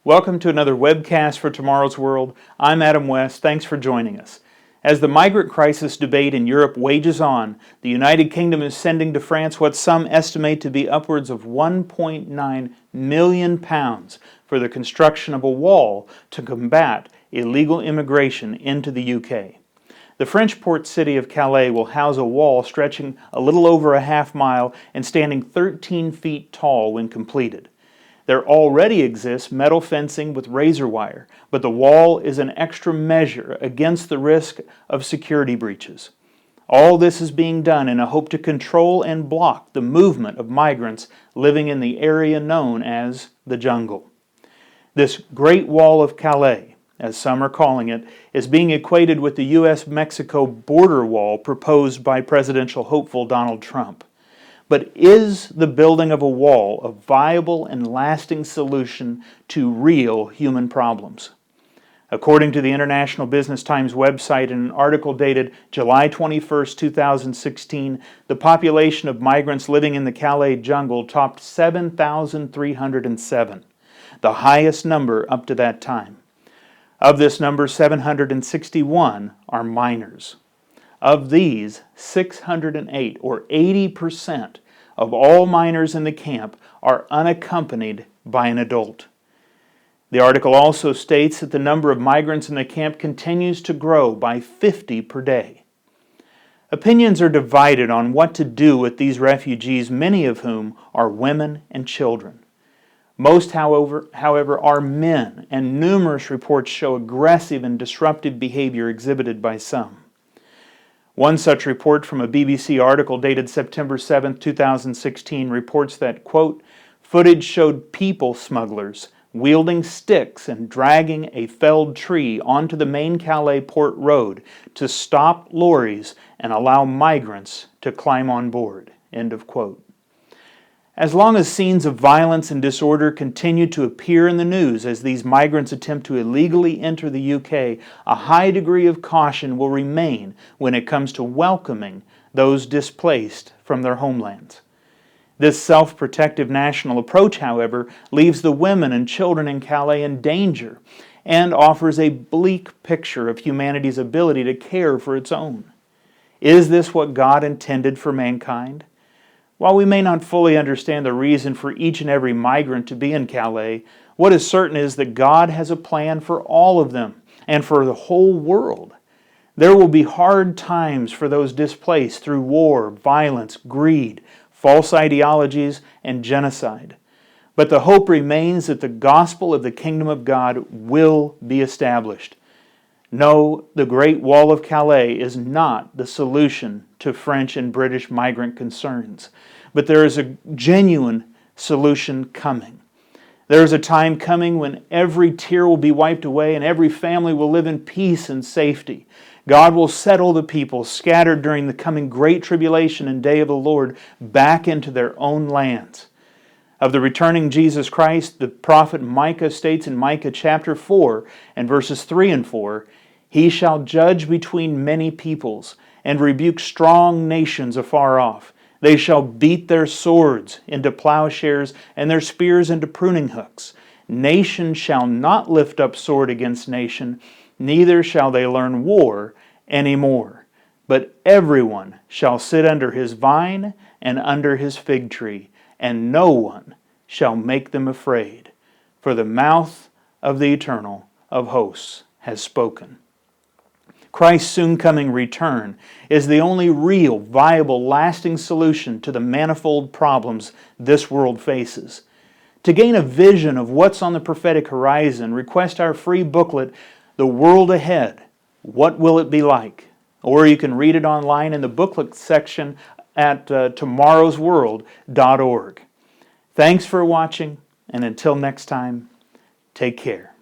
Welcome to another webcast for Tomorrow's World. I'm Adam West. Thanks for joining us. As the migrant crisis debate in Europe wages on, the United Kingdom is sending to France what some estimate to be upwards of £1.9 million for the construction of a wall to combat illegal immigration into the UK. The French port city of Calais will house a wall stretching a little over a half mile and standing 13 feet tall when completed. There already exists metal fencing with razor wire, but the wall is an extra measure against the risk of security breaches. All this is being done in a hope to control and block the movement of migrants living in the area known as the jungle. This Great Wall of Calais, as some are calling it, is being equated with the U.S.-Mexico border wall proposed by presidential hopeful Donald Trump. But is the building of a wall a viable and lasting solution to real human problems? According to the International Business Times website in an article dated July 21, 2016, the population of migrants living in the Calais jungle topped 7,307, the highest number up to that time. Of this number, 761 are minors. Of these, 608, or 80%, of all minors in the camp are unaccompanied by an adult. The article also states that the number of migrants in the camp continues to grow by 50 per day. Opinions are divided on what to do with these refugees, many of whom are women and children. Most, however, are men, and numerous reports show aggressive and disruptive behavior exhibited by some. One such report from a BBC article dated September 7, 2016 reports that, quote, footage showed people smugglers wielding sticks and dragging a felled tree onto the main Calais port road to stop lorries and allow migrants to climb on board, end of quote. As long as scenes of violence and disorder continue to appear in the news as these migrants attempt to illegally enter the UK, a high degree of caution will remain when it comes to welcoming those displaced from their homelands. This self-protective national approach, however, leaves the women and children in Calais in danger and offers a bleak picture of humanity's ability to care for its own. Is this what God intended for mankind? While we may not fully understand the reason for each and every migrant to be in Calais, what is certain is that God has a plan for all of them and for the whole world. There will be hard times for those displaced through war, violence, greed, false ideologies, and genocide. But the hope remains that the gospel of the kingdom of God will be established. No, the Great Wall of Calais is not the solution to French and British migrant concerns, but there is a genuine solution coming. There is a time coming when every tear will be wiped away and every family will live in peace and safety. God will settle the people scattered during the coming great tribulation and day of the Lord back into their own lands. Of the returning Jesus Christ, the prophet Micah states in Micah chapter 4 and verses 3 and 4, He shall judge between many peoples and rebuke strong nations afar off. They shall beat their swords into plowshares and their spears into pruning hooks. Nation shall not lift up sword against nation, neither shall they learn war any more. But everyone shall sit under his vine and under his fig tree, and no one shall make them afraid. For the mouth of the Eternal of hosts has spoken. Christ's soon coming return is the only real, viable, lasting solution to the manifold problems this world faces. To gain a vision of what's on the prophetic horizon, request our free booklet, The World Ahead, What Will It Be Like? Or you can read it online in the booklet section at tomorrowsworld.org. Thanks for watching, and until next time, take care.